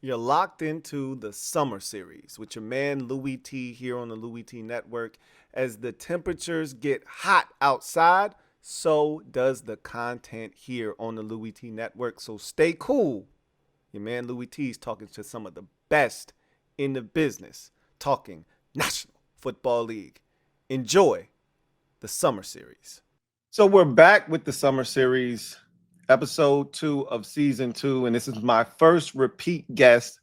You're locked into the summer series with your man Louie T here on the Louie T Network. As the temperatures get hot outside, so does the content here on the Louie T Network. So stay cool. Your man Louie T is talking to some of the best in the business, talking National Football League. Enjoy the summer series. So we're back with the summer series, episode 2 of season 2, and this is my first repeat guest.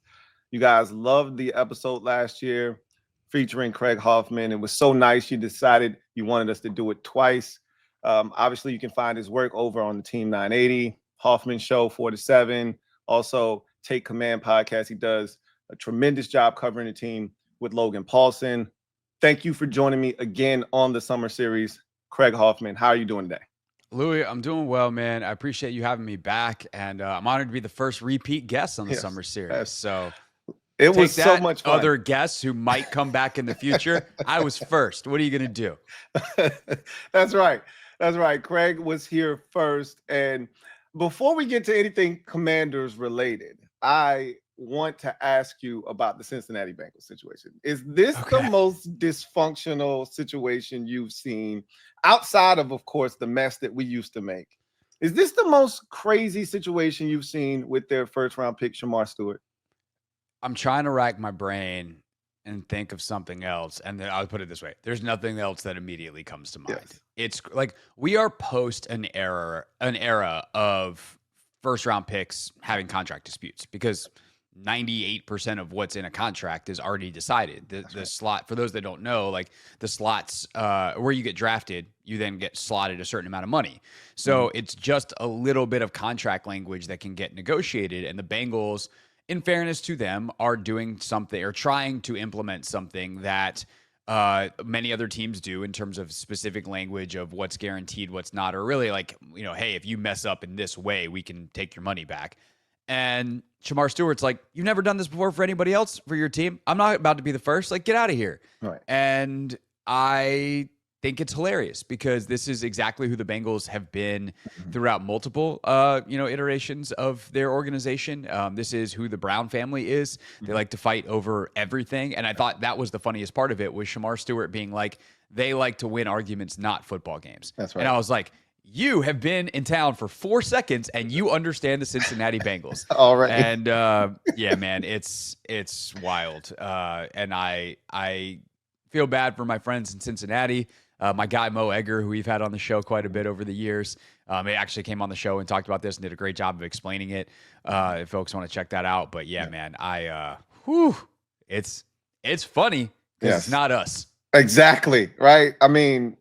You guys loved the episode last year featuring Craig Hoffman. It was so nice you decided you wanted us to do it twice. Obviously, you can find his work over on the Team 980, Hoffman Show 4 to 7, also Take Command podcast. He does a tremendous job covering the team with Logan Paulson. Thank you for joining me again on the summer series. Craig Hoffman, how are you doing today? Louie, I'm doing well, man. I appreciate you having me back, and I'm honored to be the first repeat guest on the summer series. So it was so much fun. Other guests who might come back in the future, I was first. What are you going to do? That's right. That's right. Craig was here first. And before we get to anything Commanders related, I want to ask you about the Cincinnati Bengals situation. Is this the most dysfunctional situation you've seen outside of course, the mess that we used to make? Is this the most crazy situation you've seen with their first round pick, Shamar Stewart? I'm trying to rack my brain and think of something else. And then I'll put it this way. There's nothing else that immediately comes to mind. Yes. It's like we are post an era of first round picks having contract disputes because 98% of what's in a contract is already decided. The slot, for those that don't know, like the slots where you get drafted, you then get slotted a certain amount of money. So it's just a little bit of contract language that can get negotiated. And the Bengals, in fairness to them, are doing something or trying to implement something that many other teams do in terms of specific language of what's guaranteed, what's not, or really like, hey, if you mess up in this way, we can take your money back. And Shamar Stewart's like, you've never done this before for anybody else for your team. I'm not about to be the first. Like, get out of here. Right. And I think it's hilarious because this is exactly who the Bengals have been throughout multiple, iterations of their organization. This is who the Brown family is. They like to fight over everything. And I thought that was the funniest part of it was Shamar Stewart being like, they like to win arguments, not football games. That's right. And I was like, you have been in town for 4 seconds and you understand the Cincinnati Bengals. All right. And yeah, man, it's wild. And I feel bad for my friends in Cincinnati. My guy Mo Egger, who we've had on the show quite a bit over the years, he actually came on the show and talked about this and did a great job of explaining it. If folks want to check that out, but yeah, man, it's funny because it's not us. Exactly. Right. I mean,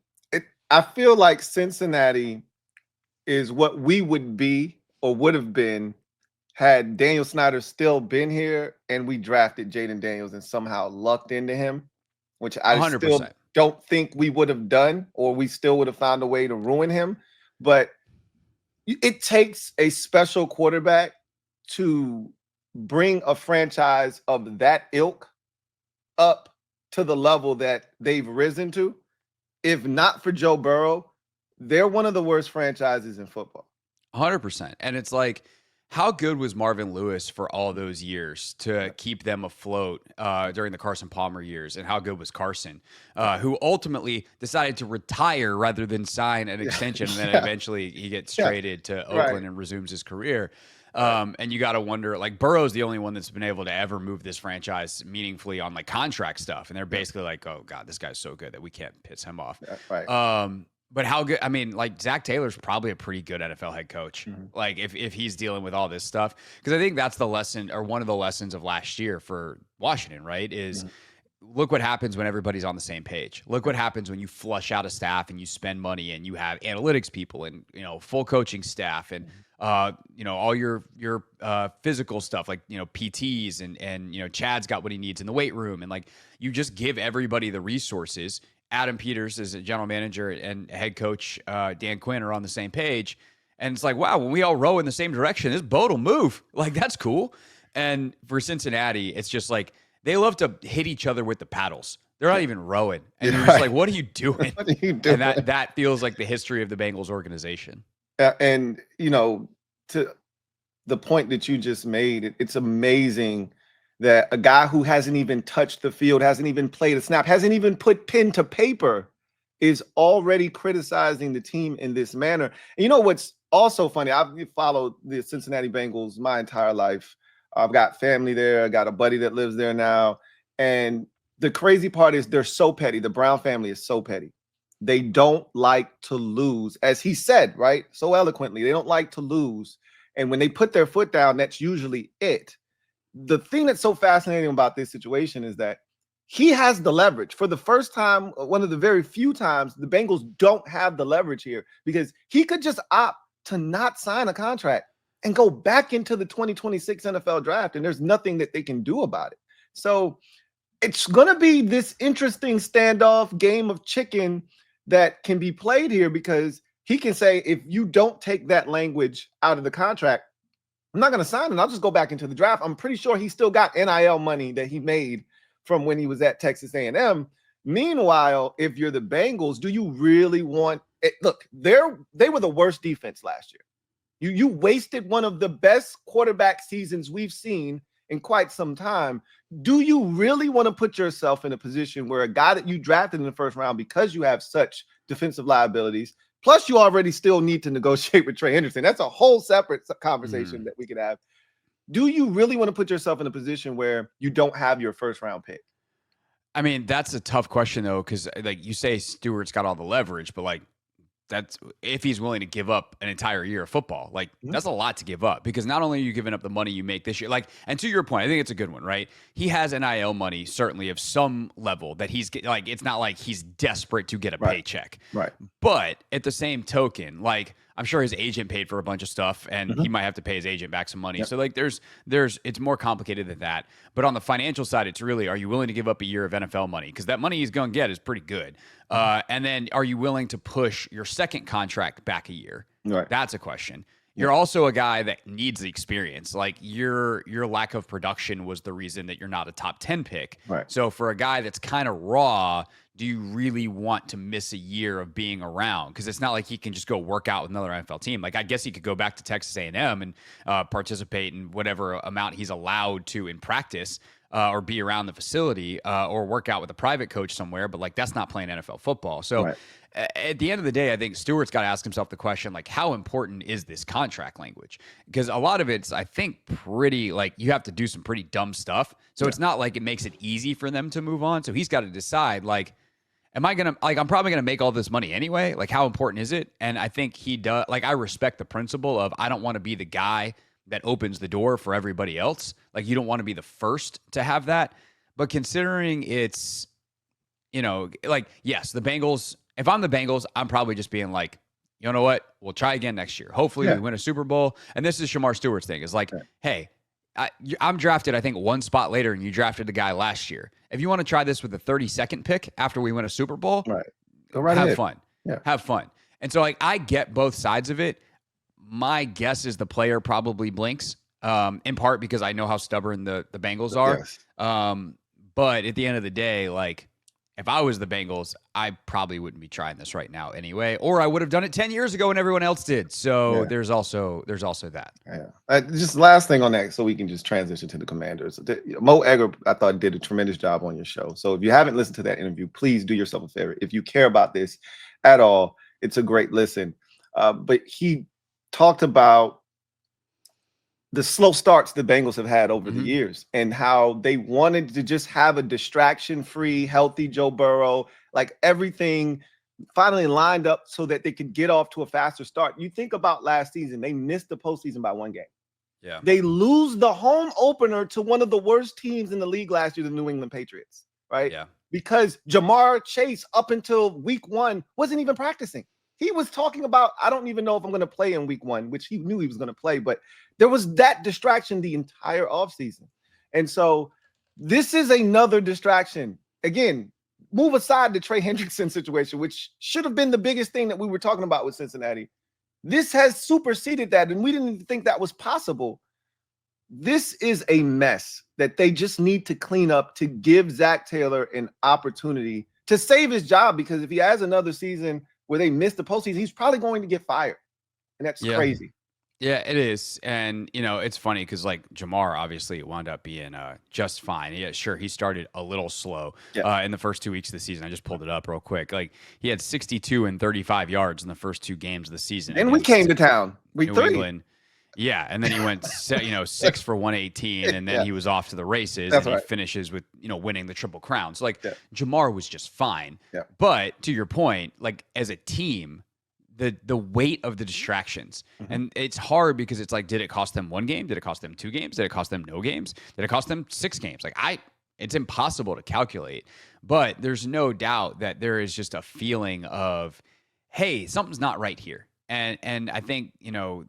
I feel like Cincinnati is what we would be or would have been had Daniel Snyder still been here and we drafted Jayden Daniels and somehow lucked into him, which I 100%. Still don't think we would have done, or we still would have found a way to ruin him. But it takes a special quarterback to bring a franchise of that ilk up to the level that they've risen to. If not for Joe Burrow, they're one of the worst franchises in football. 100%. And it's like, how good was Marvin Lewis for all those years to keep them afloat during the Carson Palmer years? And how good was Carson, who ultimately decided to retire rather than sign an extension. And then eventually he gets traded to Oakland and resumes his career. And you got to wonder, like, Burrow's the only one that's been able to ever move this franchise meaningfully on like contract stuff. And they're basically like, oh God, this guy's so good that we can't piss him off. But how good, I mean, like Zach Taylor's probably a pretty good NFL head coach. Like if he's dealing with all this stuff, because I think that's the lesson or one of the lessons of last year for Washington, right? Is look what happens when everybody's on the same page. Look what happens when you flush out a staff and you spend money and you have analytics people and, full coaching staff and, all your physical stuff, like, PTs and Chad's got what he needs in the weight room. And like, you just give everybody the resources. Adam Peters as a general manager and head coach, Dan Quinn are on the same page. And it's like, wow, when we all row in the same direction, this boat will move. Like, that's cool. And for Cincinnati, it's just like, they love to hit each other with the paddles. They're not even rowing. And you're just like, what are you doing? What are you doing? And that feels like the history of the Bengals organization. And, to the point that you just made. It's amazing that a guy who hasn't even touched the field, hasn't even played a snap, hasn't even put pen to paper, is already criticizing the team in this manner. And you know what's also funny? I've followed the Cincinnati Bengals my entire life. I've got family there. I got a buddy that lives there now. And the crazy part is they're so petty. The Brown family is so petty. They don't like to lose, as he said, right? So eloquently, they don't like to lose. And when they put their foot down, that's usually it. The thing that's so fascinating about this situation is that he has the leverage. For the first time, one of the very few times, the Bengals don't have the leverage here, because he could just opt to not sign a contract and go back into the 2026 NFL draft, and there's nothing that they can do about it. So it's going to be this interesting standoff game of chicken that can be played here, because he can say, if you don't take that language out of the contract, I'm not going to sign it. I'll just go back into the draft. I'm pretty sure he still got NIL money that he made from when he was at Texas A&M. Meanwhile, if you're the Bengals, do you really want it? Look, they were the worst defense last year. You wasted one of the best quarterback seasons we've seen in quite some time. Do you really want to put yourself in a position where a guy that you drafted in the first round, because you have such defensive liabilities, plus you already still need to negotiate with Trey Henderson? That's a whole separate conversation that we could have. Do you really want to put yourself in a position where you don't have your first round pick? I mean, that's a tough question though, because like you say, Stewart's got all the leverage, but like that's if he's willing to give up an entire year of football. Like that's a lot to give up, because not only are you giving up the money you make this year, like, and to your point, I think it's a good one, right? He has NIL money, certainly of some level that he's like, it's not like he's desperate to get a paycheck. Right. But at the same token, like I'm sure his agent paid for a bunch of stuff, and he might have to pay his agent back some money. So like there's it's more complicated than that. But on the financial side, it's really, are you willing to give up a year of NFL money? Because that money he's going to get is pretty good. And then are you willing to push your second contract back a year? Right. That's a question. You're also a guy that needs the experience. Like your lack of production was the reason that you're not a top 10 pick. Right. So for a guy that's kind of raw, do you really want to miss a year of being around? Because it's not like he can just go work out with another NFL team. Like I guess he could go back to Texas A&M and participate in whatever amount he's allowed to in practice, or be around the facility, or work out with a private coach somewhere. But like that's not playing NFL football. So at the end of the day, I think Stewart's got to ask himself the question, like, how important is this contract language? Because a lot of it's, I think, pretty, like, you have to do some pretty dumb stuff. So it's not like it makes it easy for them to move on. So he's got to decide, like, am I going to, like, I'm probably going to make all this money anyway. Like, how important is it? And I think he does, like, I respect the principle of, I don't want to be the guy that opens the door for everybody else. Like, you don't want to be the first to have that. But considering it's, you know, like, yes, the Bengals, if I'm the Bengals, I'm probably just being like, you know what? We'll try again next year. Hopefully we win a Super Bowl. And this is Shamar Stewart's thing. Is like, hey, I'm drafted, I think, one spot later, and you drafted the guy last year. If you want to try this with a 32nd pick after we win a Super Bowl, Go right have ahead. fun. Have fun. And so, like, I get both sides of it. My guess is the player probably blinks, in part because I know how stubborn the Bengals are. But at the end of the day, like, if I was the Bengals, I probably wouldn't be trying this right now anyway, or I would have done it 10 years ago when everyone else did. So there's also that. Just last thing on that, so we can just transition to the Commanders. Mo Egger, I thought, did a tremendous job on your show. So if you haven't listened to that interview, please do yourself a favor. If you care about this at all, it's a great listen. But he talked about the slow starts the Bengals have had over the years, and how they wanted to just have a distraction-free, healthy Joe Burrow, like everything finally lined up so that they could get off to a faster start. You think about last season, they missed the postseason by one game. Yeah. They lose the home opener to one of the worst teams in the league last year, the New England Patriots, right? Yeah. Because Jamar Chase, up until week one, wasn't even practicing. He was talking about, I don't even know if I'm going to play in week one, which he knew he was going to play, but there was that distraction the entire offseason. And so this is another distraction. Again, move aside the Trey Hendrickson situation, which should have been the biggest thing that we were talking about with Cincinnati. This has superseded that, and we didn't even think that was possible. This is a mess that they just need to clean up to give Zach Taylor an opportunity to save his job, because if he has another season where they miss the postseason, he's probably going to get fired. And that's crazy. Yeah, it is. And, it's funny because, like, Jamar obviously wound up being just fine. Yeah, sure, he started a little slow Yeah. in the first 2 weeks of the season. I just pulled it up real quick. Like, he had 62 and 35 yards in the first 2 games of the season Then we came against to town. Week New 3. England. Yeah, and then he went, 6 for 118, and then Yeah, he was off to the races, that's and he right. finishes with, winning the Triple Crown. So, like, Yeah, Jamar was just fine. yeah. But to your point, like, as a team, the weight of the distractions. Mhm. And it's hard because it's like, did it cost them 1 game? Did it cost them 2 games? Did it cost them no games? Did it cost them 6 games? Like, it's impossible to calculate. But there's no doubt that there is just a feeling of, hey, something's not right here. And I think,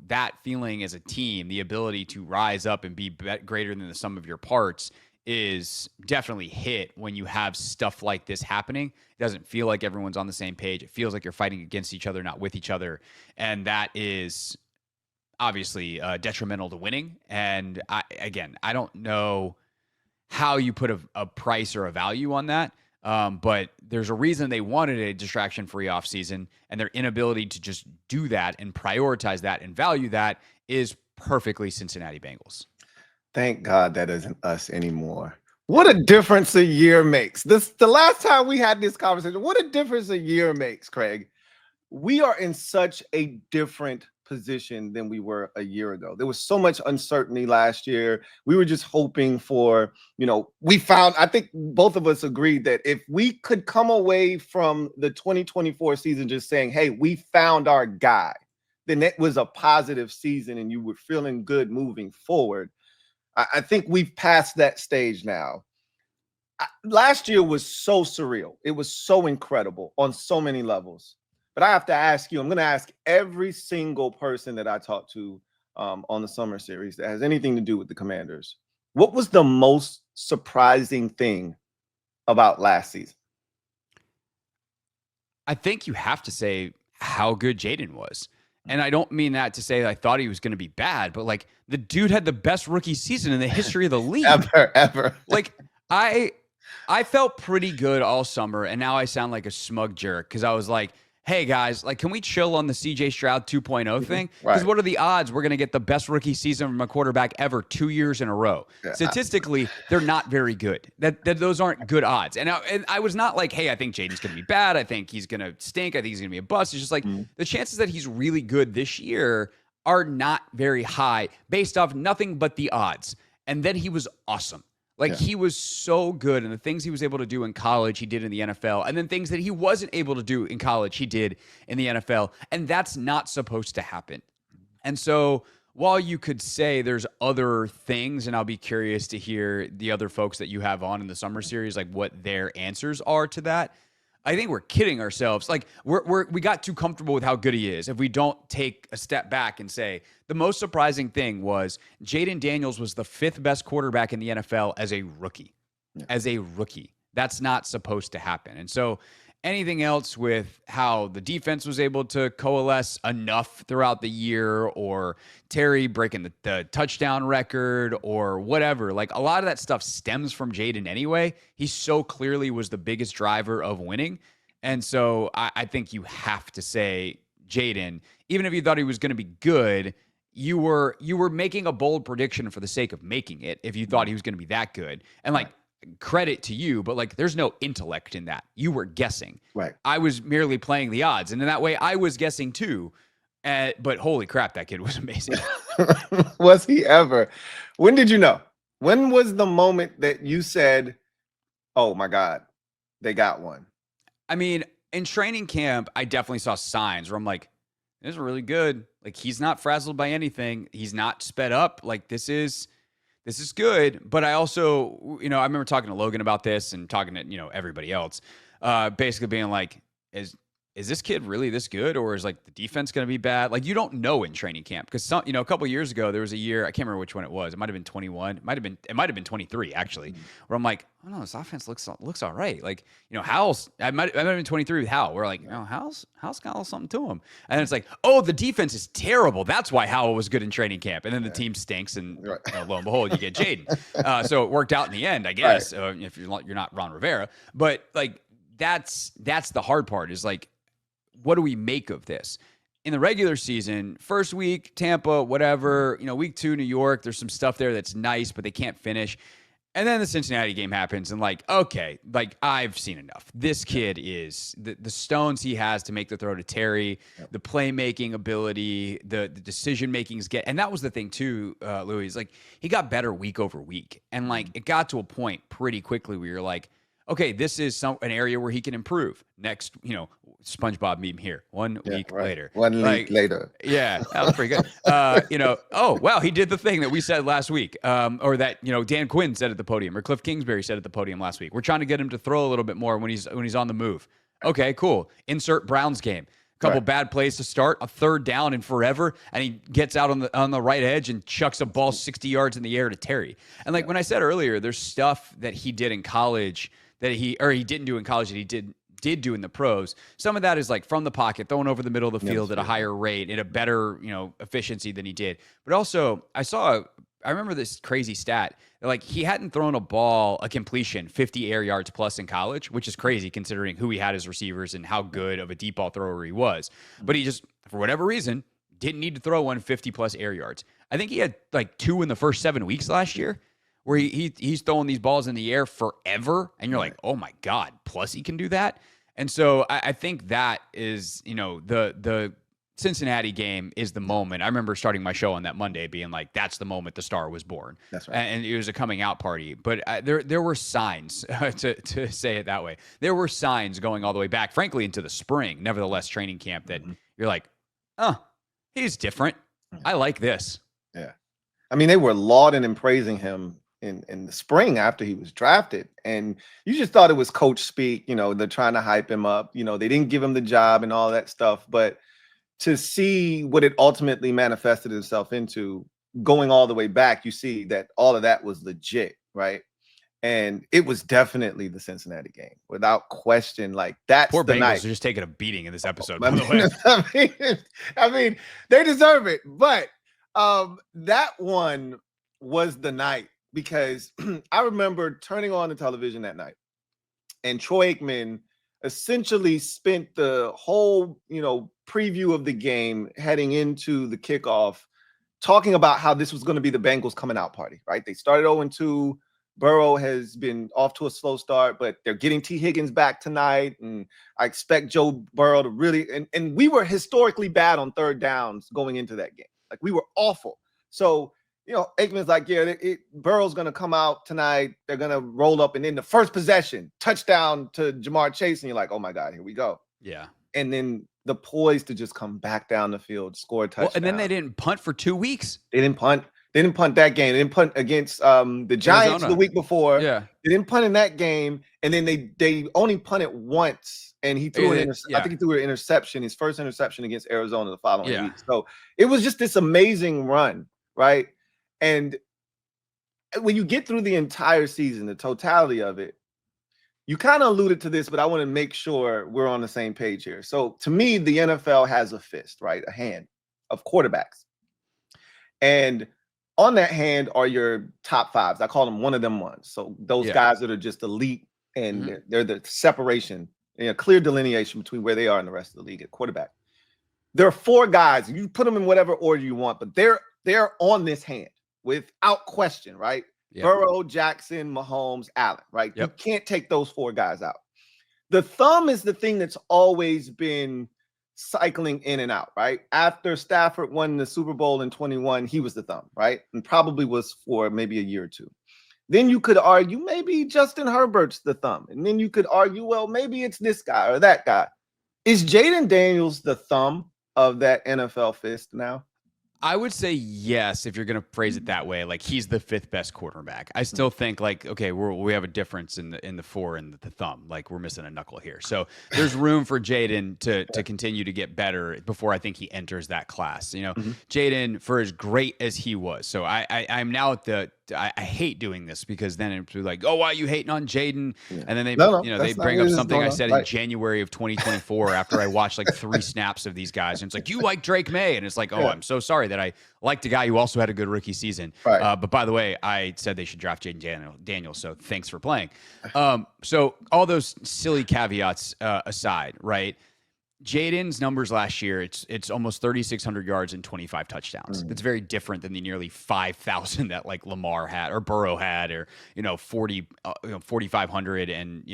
that feeling as a team, the ability to rise up and be greater than the sum of your parts is definitely hit when you have stuff like this happening. It doesn't feel like everyone's on the same page. It feels like you're fighting against each other, not with each other. And that is obviously detrimental to winning. And I don't know how you put a price or a value on that. But there's a reason they wanted a distraction-free offseason, and their inability to just do that and prioritize that and value that is perfectly Cincinnati Bengals. Thank God that isn't us anymore. What a difference a year makes. The last time we had this conversation, what a difference a year makes, Craig. We are in such a different position than we were a year ago. There was so much uncertainty last year. We were just hoping for, I think both of us agreed that if we could come away from the 2024 season just saying, hey, we found our guy, then it was a positive season and you were feeling good moving forward. I think we've passed that stage now. Last year was so surreal. It was so incredible on so many levels. But I have to ask you, I'm going to ask every single person that I talked to on the summer series that has anything to do with the Commanders. What was the most surprising thing about last season? I think you have to say how good Jayden was. And I don't mean that to say I thought he was going to be bad, but like the dude had the best rookie season in the history of the league. Ever. Like I felt pretty good all summer, and now I sound like a smug jerk because I was like, hey guys, like, can we chill on the CJ Stroud 2.0 thing? Because Right. what are the odds we're going to get the best rookie season from a quarterback ever 2 years in a row? Yeah. Statistically, they're not very good. That those aren't good odds. And I was not like, hey, I think Jayden's going to be bad. I think he's going to stink. I think he's going to be a bust. It's just like the chances that he's really good this year are not very high based off nothing but the odds. And then he was awesome. Like, he was so good, and the things he was able to do in college, he did in the NFL, and then things that he wasn't able to do in college, he did in the NFL, and that's not supposed to happen. And so while you could say there's other things, and I'll be curious to hear the other folks that you have on in the summer series, like what their answers are to that, I think we're kidding ourselves. Like we got too comfortable with how good he is. If we don't take a step back and say the most surprising thing was Jayden Daniels was the 5th best quarterback in the NFL as a rookie. Yeah. As a rookie, that's not supposed to happen. And so anything else with how the defense was able to coalesce enough throughout the year, or Terry breaking the touchdown record or whatever, like a lot of that stuff stems from Jayden anyway. He so clearly was the biggest driver of winning. And so I think you have to say Jayden, even if you thought he was going to be good, you were making a bold prediction for the sake of making it if you thought he was going to be that good. And like, credit to you, but like there's no intellect in that. You were guessing. Right. I was merely playing the odds. And in that way, I was guessing too. But holy crap, that kid was amazing. Was he ever? When did you know? When was the moment that you said, oh my God, they got one? I mean, in training camp, I definitely saw signs where I'm like, this is really good. Like, he's not frazzled by anything. He's not sped up. Like, this is good. But I also, I remember talking to Logan about this and talking to, everybody else, basically being like, is this kid really this good, or is like the defense going to be bad? Like, you don't know in training camp, because a couple of years ago there was a year, I can't remember which one it was. It might have been 21. It might have been 23 actually, where I'm like, oh no, this offense looks all right. Like, Howell's, I might have been 23 with Howell. We're like, Howell's got a little something to him. And then it's like, oh, the defense is terrible. That's why Howell was good in training camp. And then the team stinks, and lo and behold, you get Jayden. So it worked out in the end, I guess, if you're not Ron Rivera. But like, that's the hard part, is like, what do we make of this? in the regular season, first week, Tampa, whatever, week 2, New York, there's some stuff there that's nice, but they can't finish. And then the Cincinnati game happens, and okay, I've seen enough. This kid is the stones he has to make the throw to Terry, the playmaking ability, the decision makings and that was the thing too, Louie, is he got better week over week, and it got to a point pretty quickly where you're like, okay, this is an area where he can improve. Next, SpongeBob meme here. 1 week later. 1 week later. Yeah, that was pretty good. Oh, wow, he did the thing that we said last week, or that, Dan Quinn said at the podium, or Cliff Kingsbury said at the podium last week. We're trying to get him to throw a little bit more when he's on the move. Okay, cool. Insert Browns game. A couple bad plays to start, a third down in forever, and he gets out on the right edge and chucks a ball 60 yards in the air to Terry. And when I said earlier, there's stuff that he did in college that he didn't do in college that he did do in the pros. Some of that is from the pocket, throwing over the middle of the field at a higher rate, at a better, efficiency than he did. But also, I remember this crazy stat. He hadn't thrown a completion 50 air yards plus in college, which is crazy considering who he had as receivers and how good of a deep ball thrower he was. But he just, for whatever reason, didn't need to throw 150 plus air yards. I think he had 2 in the first 7 weeks last year, where he's throwing these balls in the air forever, and you're like, oh my God, plus he can do that? And so I think that is, the Cincinnati game is the moment. I remember starting my show on that Monday being like, that's the moment the star was born. That's right. And it was a coming out party. But there were signs, to say it that way. There were signs going all the way back, frankly, into the spring, nevertheless, training camp, that you're like, he's different. I like this. Yeah. I mean, they were lauding and praising him in the spring after he was drafted, and you just thought it was coach speak. They're trying to hype him up. They didn't give him the job and all that stuff, but to see what it ultimately manifested itself into, going all the way back, you see that all of that was legit, right? And it was definitely the Cincinnati game, without question. That's poor the Bengals night. are just taking a beating in this episode, by the way. I mean, they deserve it, but that one was the night. Because I remember turning on the television that night, and Troy Aikman essentially spent the whole, preview of the game heading into the kickoff talking about how this was going to be the Bengals coming out party, right? They started 0-2. Burrow has been off to a slow start, but they're getting T. Higgins back tonight, and I expect Joe Burrow to really – and we were historically bad on third downs going into that game. We were awful. So – Aikman's like, Burrow's going to come out tonight. They're going to roll up. And then the first possession, touchdown to Jamar Chase. And you're like, oh, my God, here we go. Yeah. And then the poise to just come back down the field, score a touchdown. And then they didn't punt for 2 weeks. They didn't punt. They didn't punt that game. They didn't punt against the Giants Arizona. The week before. Yeah. They didn't punt in that game. And then they only punted once. And he threw I think he threw an interception, his first interception against Arizona the following week. So it was just this amazing run, right? And when you get through the entire season, the totality of it, you kind of alluded to this, but I want to make sure we're on the same page here. So to me, the NFL has a fist, right? A hand of quarterbacks. And on that hand are your top fives. I call them one of them ones. So those guys that are just elite, and they're the separation, clear delineation between where they are and the rest of the league at quarterback. There are 4 guys. You put them in whatever order you want, but they're on this hand. Without question, right? Yep. Burrow, Jackson, Mahomes, Allen, right? Yep. You can't take those 4 guys out. The thumb is the thing that's always been cycling in and out, right? After Stafford won the Super Bowl in 21, he was the thumb, right? And probably was for maybe a year or 2. Then you could argue maybe Justin Herbert's the thumb. And then you could argue, well, maybe it's this guy or that guy. Is Jayden Daniels the thumb of that NFL fist now? I would say yes, if you're going to phrase it that way. He's the 5th best quarterback. I still think okay, we have a difference in the 4 and the thumb. We're missing a knuckle here. So there's room for Jayden to continue to get better before I think he enters that class. Jayden, for as great as he was. So I'm now at the I hate doing this because then it's like, oh, why are you hating on Jayden? And then they they bring up something I said in January of 2024 after I watched 3 snaps of these guys, and it's like, you like Drake May, and it's like, oh, I'm so sorry that I liked a guy who also had a good rookie season. Right. But by the way, I said they should draft Jayden Daniels, so thanks for playing. So all those silly caveats aside, right? Jayden's numbers last year, it's almost 3,600 yards and 25 touchdowns. That's very different than the nearly 5,000 that like Lamar had or Burrow had, or 4,500 and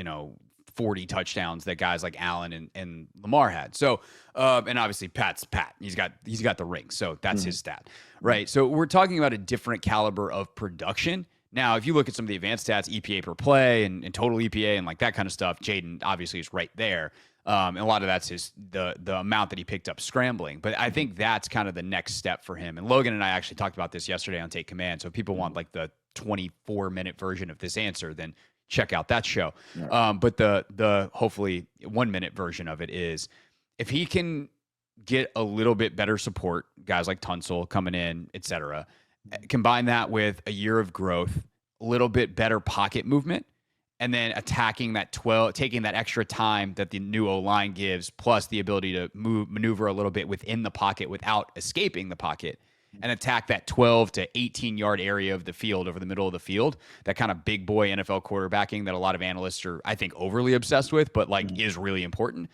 40 touchdowns that guys like Allen and Lamar had. So and obviously Pat's Pat. He's got the ring, so that's his stat, right? So we're talking about a different caliber of production. Now, if you look at some of the advanced stats, EPA per play and total EPA and like that kind of stuff, Jayden obviously is right there. And a lot of that's the amount that he picked up scrambling. But I think that's kind of the next step for him. And Logan and I actually talked about this yesterday on Take Command. So if people want like the 24-minute version of this answer, then check out that show. Yeah. But the hopefully 1-minute version of it is if he can get a little bit better support, guys like Tunsil coming in, etc. Combine that with a year of growth, a little bit better pocket movement, and then attacking that 12, taking that extra time that the new O-line gives, plus the ability to maneuver a little bit within the pocket without escaping the pocket, and attack that 12 to 18-yard area of the field over the middle of the field, that kind of big boy NFL quarterbacking that a lot of analysts are, I think, overly obsessed with, but like is really important.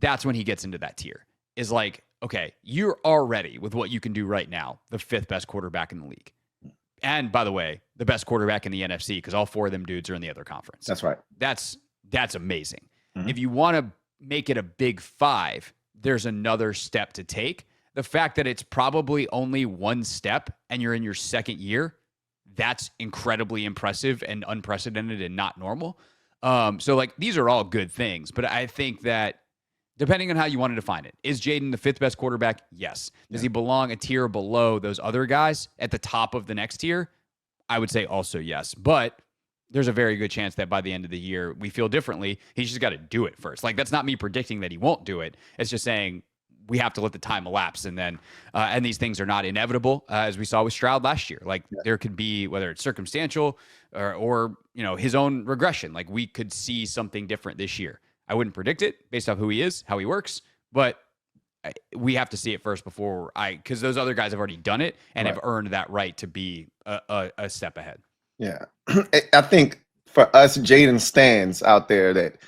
That's when he gets into that tier. Is like, okay, you're already, with what you can do right now, the 5th best quarterback in the league. And by the way, the best quarterback in the NFC, because all 4 of them dudes are in the other conference. That's right. That's amazing. If you want to make it a big 5, there's another step to take. The fact that it's probably only one step and you're in your 2nd year, that's incredibly impressive and unprecedented and not normal. So like these are all good things, but I think that depending on how you want to define it, is Jayden the 5th best quarterback? Yes. Does he belong a tier below those other guys at the top of the next tier? I would say also yes. But there's a very good chance that by the end of the year, we feel differently. He's just got to do it first. Like, that's not me predicting that he won't do it. It's just saying we have to let the time elapse. And then, and these things are not inevitable, as we saw with Stroud last year. Like, there could be, whether it's circumstantial or his own regression. Like, we could see something different this year. I wouldn't predict it based off who he is, how he works, but we have to see it first before because those other guys have already done it and have earned that right to be a step ahead. Yeah. I think for us Jayden stands out there that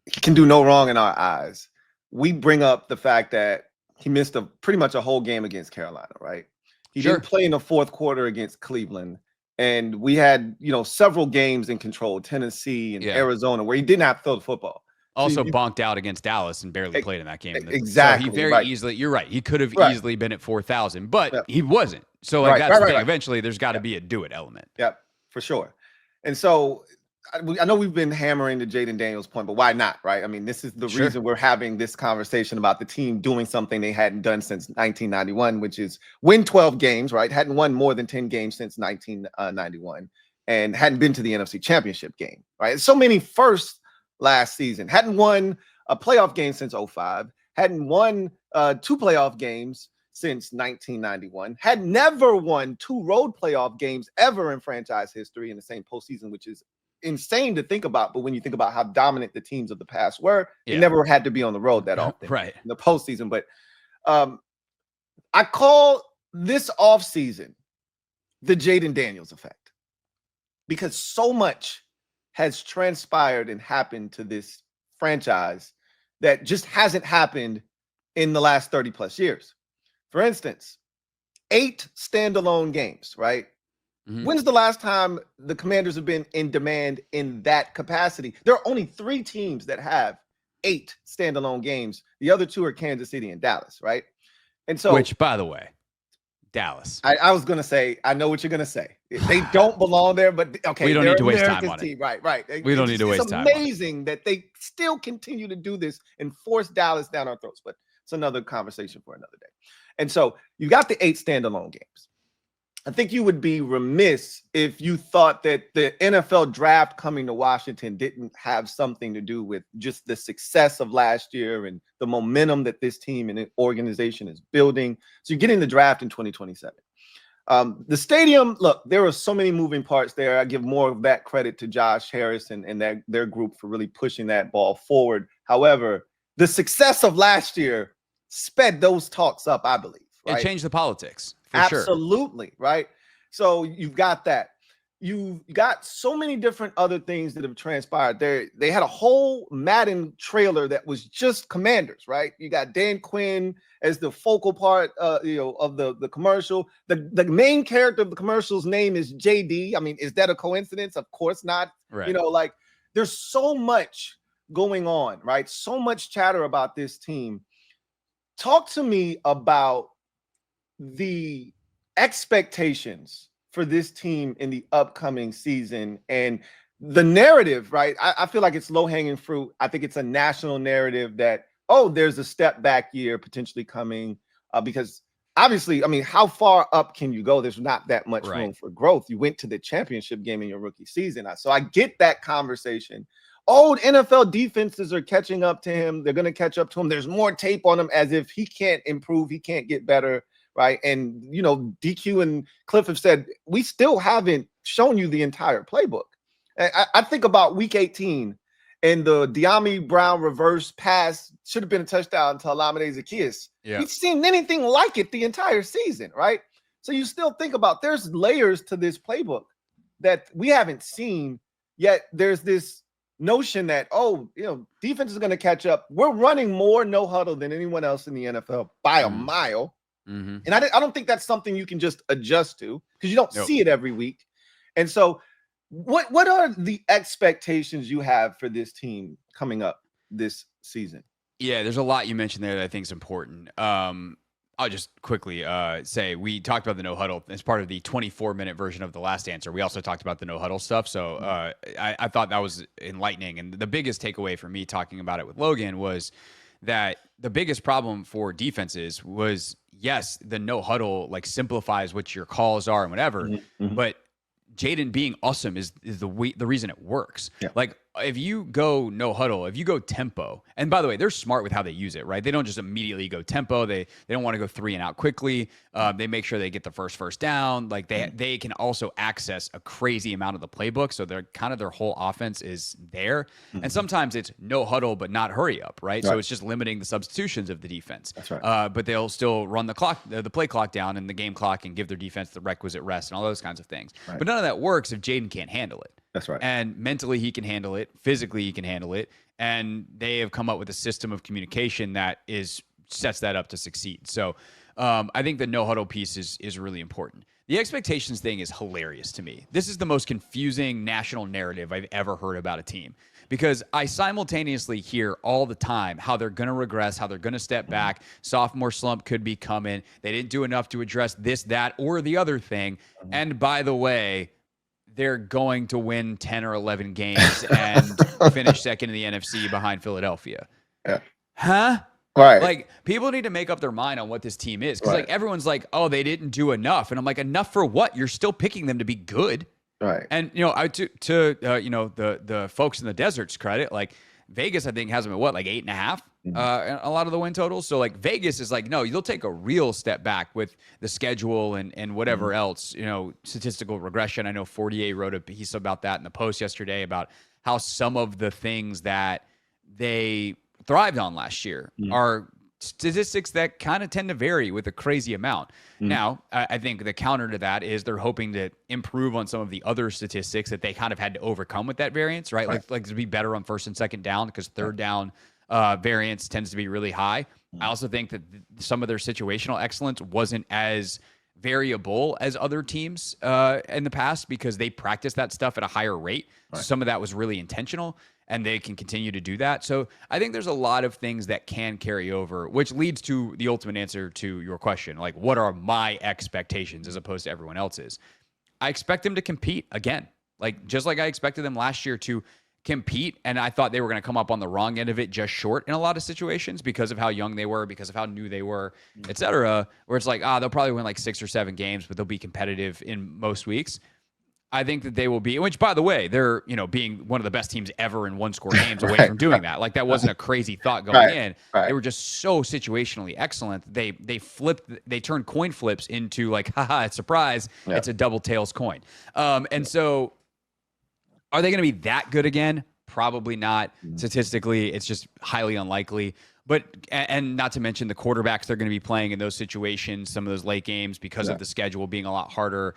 he can do no wrong in our eyes. We bring up the fact that he missed pretty much a whole game against Carolina, right? He didn't play in the 4th quarter against Cleveland. And we had, several games in control, Tennessee and Arizona, where he didn't have to throw the football. Also bonked out against Dallas and barely played in that game. Exactly. So he very easily, you're right. He could have easily been at 4,000, but he wasn't. So like that's the thing. Eventually there's got to be a do it element. Yep, for sure. And so I know we've been hammering the Jayden Daniels point, but why not, right? I mean, this is the reason we're having this conversation about the team doing something they hadn't done since 1991, which is win 12 games, right? Hadn't won more than 10 games since 1991 and hadn't been to the NFC Championship game, right? So many firsts last season. Hadn't won a playoff game since 2005. Hadn't won 2 playoff games since 1991. Had never won 2 road playoff games ever in franchise history in the same postseason, which is insane to think about. But when you think about how dominant the teams of the past were, it never had to be on the road that often in the postseason. But I call this offseason the Jayden Daniels effect, because so much has transpired and happened to this franchise that just hasn't happened in the last 30 plus years. For instance, 8 standalone games, right? When's the last time the Commanders have been in demand in that capacity? There are only 3 teams that have 8 standalone games. The other 2 are Kansas City and Dallas, right? And so, which, by the way, Dallas. I was going to say, I know what you're going to say. They don't belong there, but okay. We don't need to waste time on it. Right. We don't need to waste time. It's amazing that they still continue to do this and force Dallas down our throats, but it's another conversation for another day. And so you got the 8 standalone games. I think you would be remiss if you thought that the NFL draft coming to Washington didn't have something to do with just the success of last year and the momentum that this team and organization is building. So you're getting the draft in 2027. The stadium, look, there are so many moving parts there. I give more of that credit to Josh Harris and their group for really pushing that ball forward. However, the success of last year sped those talks up, I believe. Right? It changed the politics. Absolutely, right? So you've got that. you got so many different other things that have transpired. They had a whole Madden trailer that was just Commanders, right? You got Dan Quinn as the focal part, of the commercial. The main character of the commercial's name is JD. I mean, is that a coincidence? Of course not. Right. Like there's so much going on, right? So much chatter about this team. Talk to me about the expectations for this team in the upcoming season and the narrative, right? I feel like it's low-hanging fruit. I think it's a national narrative that, there's a step back year potentially coming, because obviously, I mean, how far up can you go? There's not that much room for growth. You went to the championship game in your rookie season. So I get that conversation. Old NFL defenses are catching up to him. They're going to catch up to him. There's more tape on him, as if he can't improve. He can't get better. Right. And, DQ and Cliff have said, we still haven't shown you the entire playbook. I think about week 18 and the De'Ami Brown reverse pass should have been a touchdown to Olamide Zaccheaus. Yeah. We've seen anything like it the entire season. Right. So you still think about there's layers to this playbook that we haven't seen yet. There's this notion that, defense is going to catch up. We're running more no huddle than anyone else in the NFL by a mile. Mm-hmm. And I don't think that's something you can just adjust to because you don't see it every week. And so what are the expectations you have for this team coming up this season? Yeah, there's a lot you mentioned there that I think is important. I'll just quickly say we talked about the no huddle as part of the 24-minute version of the last answer. We also talked about the no huddle stuff. So I thought that was enlightening. And the biggest takeaway for me talking about it with Logan was that the biggest problem for defenses was, yes, the no huddle like simplifies what your calls are and whatever, but Jayden being awesome is the reason it works. Yeah. Like if you go no huddle, if you go tempo, and by the way, they're smart with how they use it, right? They don't just immediately go tempo. They don't want to go 3 and out quickly. They make sure they get the first down. Like they can also access a crazy amount of the playbook. So they're kind of their whole offense is there. And sometimes it's no huddle, but not hurry up, right? So it's just limiting the substitutions of the defense. That's right. But they'll still run the clock, the play clock down and the game clock and give their defense the requisite rest and all those kinds of things. But none of that works if Jayden can't handle it. That's right. And mentally he can handle it. Physically he can handle it. And they have come up with a system of communication that sets that up to succeed. So I think the no huddle piece is really important. The expectations thing is hilarious to me. This is the most confusing national narrative I've ever heard about a team because I simultaneously hear all the time how they're going to regress, how they're going to step back. Sophomore slump could be coming. They didn't do enough to address this, that, or the other thing. And by the way, they're going to win 10 or 11 games and finish second in the NFC behind Philadelphia. Yeah. Huh? Right. Like people need to make up their mind on what this team is. Cause like everyone's like, oh, they didn't do enough. And I'm like, enough for what? You're still picking them to be good. Right. And the folks in the desert's credit, like Vegas, I think has them at what, like 8.5, a lot of the win totals. So like Vegas is like, no, you'll take a real step back with the schedule and whatever else, statistical regression. I know 48 wrote a piece about that in the Post yesterday about how some of the things that they thrived on last year are statistics that kind of tend to vary with a crazy amount. Now, I think the counter to that is they're hoping to improve on some of the other statistics that they kind of had to overcome with that variance, right? Like to be better on first and second down because third down variance tends to be really high. I also think that some of their situational excellence wasn't as variable as other teams in the past because they practice that stuff at a higher rate. So some of that was really intentional and they can continue to do that. So I think there's a lot of things that can carry over, which leads to the ultimate answer to your question. Like, what are my expectations as opposed to everyone else's? I expect them to compete again. Like, just like I expected them last year to compete, and I thought they were going to come up on the wrong end of it just short in a lot of situations because of how young they were, because of how new they were, et cetera, where it's like, they'll probably win like 6 or 7 games, but they'll be competitive in most weeks. I think that they will be, which by the way, they're, being one of the best teams ever in 1-score games away from doing that. Like that wasn't a crazy thought going in. They were just so situationally excellent. They turned coin flips into like, haha, it's a surprise. Yeah. It's a double tails coin. And so are they going to be that good again? Probably not. Statistically, it's just highly unlikely. But, and not to mention the quarterbacks they're going to be playing in those situations, some of those late games because of the schedule being a lot harder.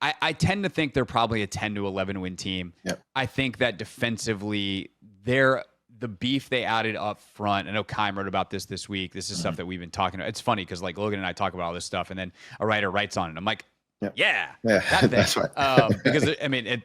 I tend to think they're probably a 10 to 11 win team. Yep. I think that defensively, the beef they added up front. I know Kime wrote about this week. This is stuff that we've been talking about. It's funny because like Logan and I talk about all this stuff, and then a writer writes on it. I'm like, yeah, that thing. That's right. Because I mean,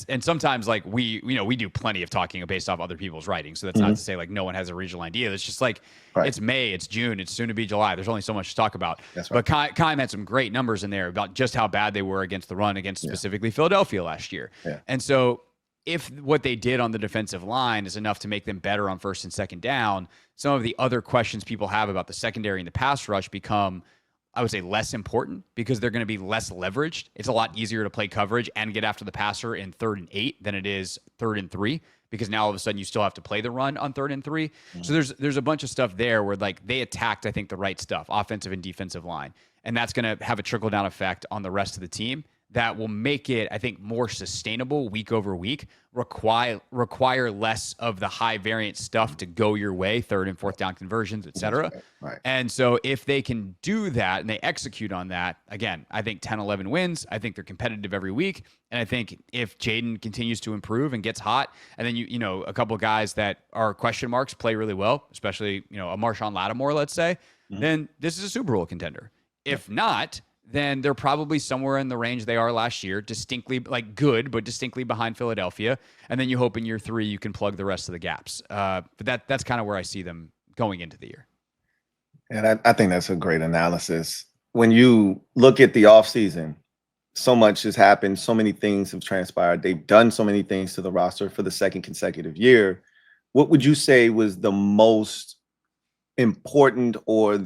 and sometimes like we do plenty of talking based off other people's writing. So that's not to say like no one has a regional idea. It's just like it's May, it's June, it's soon to be July. There's only so much to talk about. That's right. But Kime had some great numbers in there about just how bad they were against the run against specifically Philadelphia last year. Yeah. And so if what they did on the defensive line is enough to make them better on first and second down, some of the other questions people have about the secondary and the pass rush become, I would say, less important because they're going to be less leveraged. It's a lot easier to play coverage and get after the passer in 3rd and 8 than it is 3rd and 3 because now all of a sudden you still have to play the run on 3rd and 3. So there's a bunch of stuff there where like they attacked, I think, the right stuff, offensive and defensive line. And that's going to have a trickle-down effect on the rest of the team that will make it, I think, more sustainable week over week, require less of the high variance stuff to go your way, 3rd and 4th down conversions, et cetera. Right. And so if they can do that and they execute on that, again, I think 10, 11 wins. I think they're competitive every week. And I think if Jayden continues to improve and gets hot, and then you know a couple of guys that are question marks play really well, especially a Marshawn Lattimore, let's say, then this is a Super Bowl contender. If not, then they're probably somewhere in the range they are last year, distinctly like good, but distinctly behind Philadelphia. And then you hope in year 3 you can plug the rest of the gaps. But that's kind of where I see them going into the year. And I think that's a great analysis. When you look at the offseason, so much has happened. So many things have transpired. They've done so many things to the roster for the 2nd consecutive year. What would you say was the most important or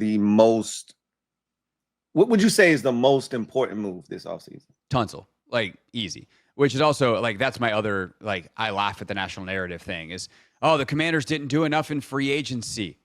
what would you say is the most important move this offseason? Tunsil, like easy, which is also like, that's my other, like, I laugh at the national narrative thing is, oh, the Commanders didn't do enough in free agency.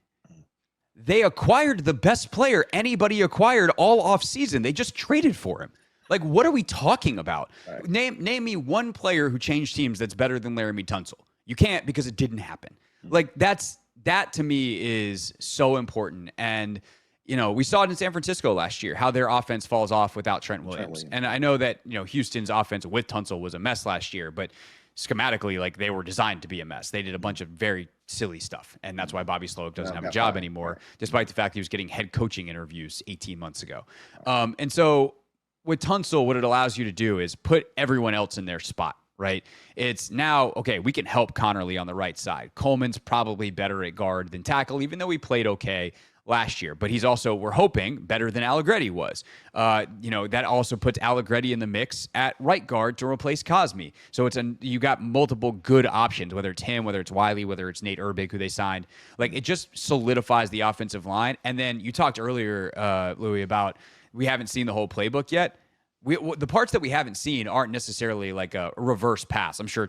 They acquired the best player anybody acquired all offseason. They just traded for him. Like, what are we talking about? Right. Name me one player who changed teams that's better than Laramie Tunsil. You can't because it didn't happen. Like, that to me is so important. And we saw it in San Francisco last year, how their offense falls off without Trent Williams. And I know that, Houston's offense with Tunsil was a mess last year, but schematically, like, they were designed to be a mess. They did a bunch of very silly stuff. And that's why Bobby Slowick doesn't have a job anymore, despite the fact he was getting head coaching interviews 18 months ago. And so with Tunsil, what it allows you to do is put everyone else in their spot. Right. It's now, okay, we can help Connerly on the right side. Coleman's probably better at guard than tackle, even though he played okay last year, but he's also, we're hoping, better than Allegretti was. That also puts Allegretti in the mix at right guard to replace Cosme. So you got multiple good options, whether it's him, whether it's Wiley, whether it's Nate Erbig, who they signed. Like, it just solidifies the offensive line. And then you talked earlier, Louie, about we haven't seen the whole playbook yet. The parts that we haven't seen aren't necessarily like a reverse pass. I'm sure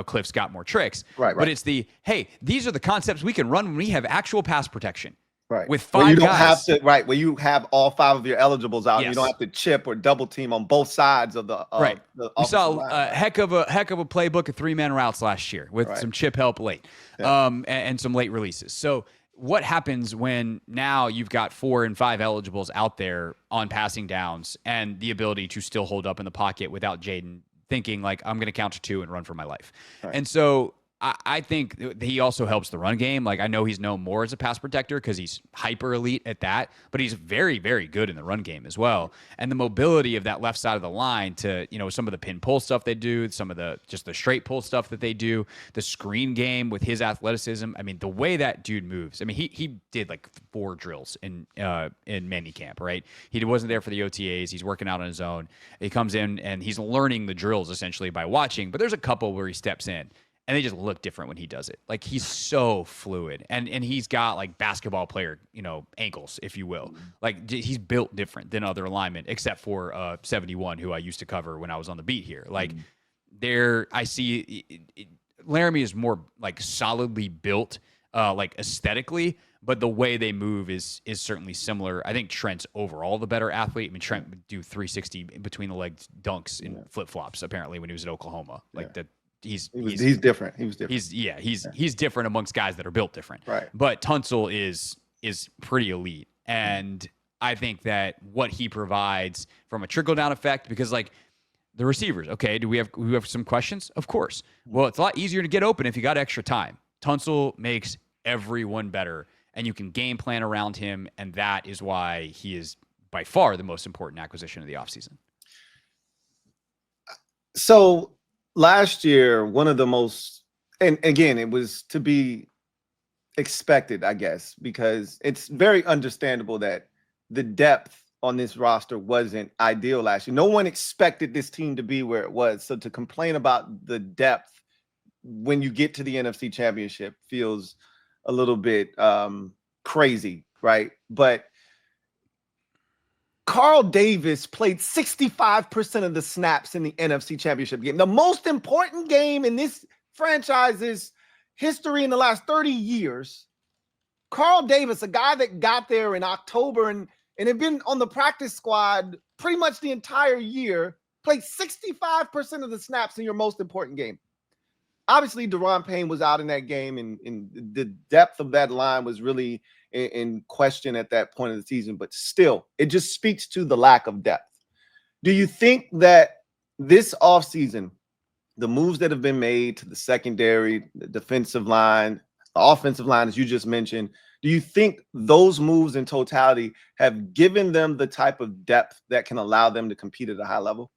Cliff's got more tricks, but it's hey, these are the concepts we can run when we have actual pass protection. Right. With 5 where you don't guys. have to, where you have all 5 of your eligibles out. Yes. You don't have to chip or double team on both sides of the right. We saw line. a heck of a playbook of 3-man routes last year with some chip help late, and some late releases. So what happens when now you've got 4 and 5 eligibles out there on passing downs and the ability to still hold up in the pocket without Jayden thinking like, I'm going to counter 2 and run for my life. Right. And so I think he also helps the run game. Like, I know he's known more as a pass protector because he's hyper elite at that, but he's very, very good in the run game as well. And the mobility of that left side of the line to, some of the pin pull stuff they do, some of the straight pull stuff that they do, the screen game with his athleticism. I mean, the way that dude moves. I mean, he did like 4 drills in mini camp, right? He wasn't there for the OTAs. He's working out on his own. He comes in and he's learning the drills essentially by watching, but there's a couple where he steps in and they just look different when he does it. Like, he's so fluid. And he's got, like, basketball player, ankles, if you will. Like, he's built different than other linemen, except for 71, who I used to cover when I was on the beat here. Like, I see Laramie is more, like, solidly built, like, aesthetically, but the way they move is certainly similar. I think Trent's overall the better athlete. I mean, Trent would do 360 between the legs dunks in flip-flops, apparently, when he was at Oklahoma. Like, that. He's different. He was different. He's different amongst guys that are built different. Right. But Tunsil is pretty elite. And I think that what he provides from a trickle down effect, because like the receivers. Okay, do we have some questions? Of course. Well, it's a lot easier to get open if you got extra time. Tunsil makes everyone better, and you can game plan around him, and that is why he is by far the most important acquisition of the offseason. So last year, one of the most, and again, it was to be expected, I guess, because it's very understandable that the depth on this roster wasn't ideal last year. No one expected this team to be where it was. So to complain about the depth when you get to the NFC Championship feels a little bit crazy, right? But Carl Davis played 65% of the snaps in the NFC Championship game. The most important game in this franchise's history in the last 30 years. Carl Davis, a guy that got there in October and had been on the practice squad pretty much the entire year, played 65% of the snaps in your most important game. Obviously, Daron Payne was out in that game, and the depth of that line was really in question at that point of the season. But still, it just speaks to the lack of depth. Do you think that this offseason, the moves that have been made to the secondary, the defensive line, the offensive line, as you just mentioned, do you think those moves in totality have given them the type of depth that can allow them to compete at a high level?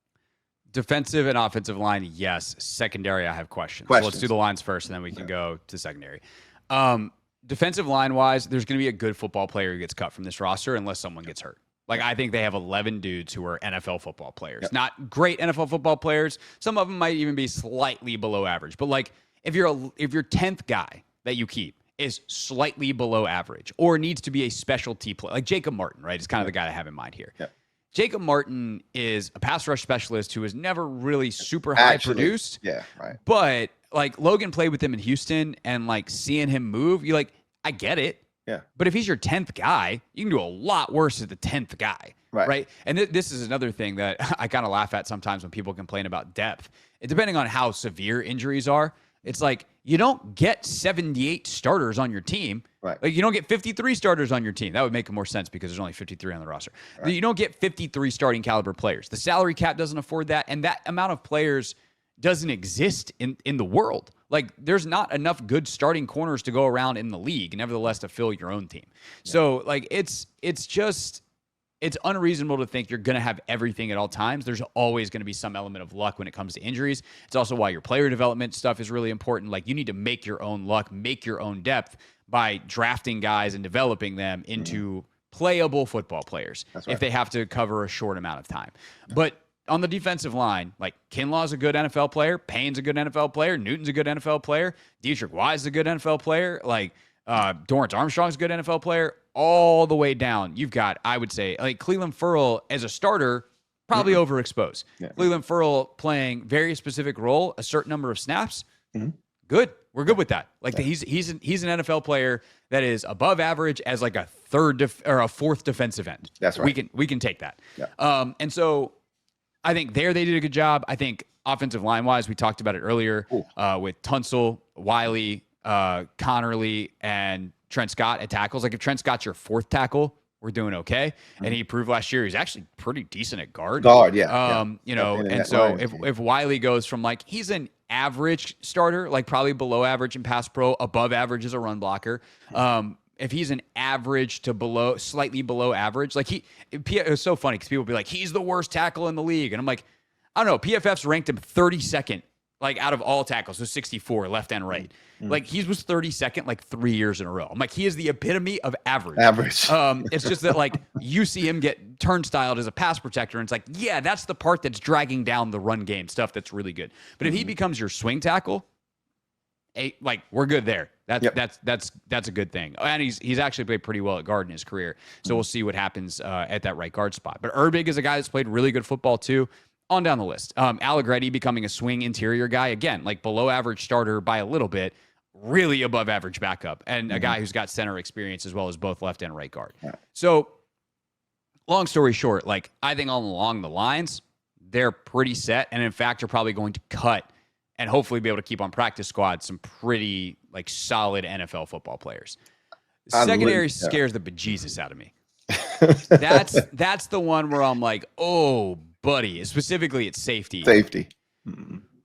Defensive and offensive line, yes. Secondary, I have questions. So let's do the lines first, and then we can go to secondary. Defensive line-wise, there's going to be a good football player who gets cut from this roster unless someone gets hurt. Like, I think they have 11 dudes who are NFL football players. Yep. Not great NFL football players. Some of them might even be slightly below average. But, like, if your 10th guy that you keep is slightly below average or needs to be a specialty player, like Jacob Martin, right, is kind of the guy I have in mind here. Yep. Jacob Martin is a pass rush specialist who is never really super high produced. Yeah, right. But, like, Logan played with him in Houston, and, like, seeing him move, you're like, I get it. Yeah. But if he's your 10th guy, you can do a lot worse as the 10th guy. Right. And this is another thing that I kind of laugh at sometimes when people complain about depth. Depending on how severe injuries are, it's like you don't get 78 starters on your team. Right. Like, you don't get 53 starters on your team. That would make more sense because there's only 53 on the roster. Right. You don't get 53 starting caliber players. The salary cap doesn't afford that. And that amount of players doesn't exist in the world. Like, there's not enough good starting corners to go around in the league, nevertheless, to fill your own team. Yeah. So, like, it's unreasonable to think you're going to have everything at all times. There's always going to be some element of luck when it comes to injuries. It's also why your player development stuff is really important. Like, you need to make your own luck, make your own depth by drafting guys and developing them into playable football players. That's right. If they have to cover a short amount of time. Yeah. But on the defensive line, like, Kinlaw's a good NFL player, Payne's a good NFL player, Newton's a good NFL player, Dietrich Wise is a good NFL player, like, Dorrance Armstrong's a good NFL player. All the way down, you've got, I would say, like, Cleveland Ferrell as a starter, probably overexposed. Yeah. Cleveland Ferrell playing very specific role, a certain number of snaps. Good. We're good with that. Like, he's an NFL player that is above average as like a third or a fourth defensive end. That's right. We can take that. Yeah. And so I think they did a good job. I think offensive line wise, we talked about it earlier with Tunsil, Wiley, Connerly, and Trent Scott at tackles. Like, if Trent Scott's your fourth tackle, we're doing okay. And he proved last year he's actually pretty decent at guard. Yeah. You know, and so if Wiley goes from, like, he's an average starter, like probably below average in pass pro, above average as a run blocker. If he's an average to slightly below average, like, it was so funny because people be like, he's the worst tackle in the league. And I'm like, I don't know. PFF's ranked him 32nd, like, out of all tackles, so 64 left and right. Like, he was 32nd like 3 years in a row. I'm like, he is the epitome of average. It's just that, like, you see him get turnstiled as a pass protector, and it's like, yeah, that's the part that's dragging down the run game stuff that's really good. But if he becomes your swing tackle, like, we're good there. That's a good thing. And he's actually played pretty well at guard in his career. So we'll see what happens at that right guard spot. But Urbig is a guy that's played really good football too. On down the list. Allegretti becoming a swing interior guy. Again, like, below average starter by a little bit, really above average backup, and a guy who's got center experience as well as both left and right guard. Yeah. So, long story short, like, I think along the lines, they're pretty set. And in fact, you're probably going to cut and hopefully be able to keep on practice squad some pretty, like, solid NFL football players. Secondary scares the bejesus out of me. That's the one where I'm like, oh buddy, specifically at safety. Safety.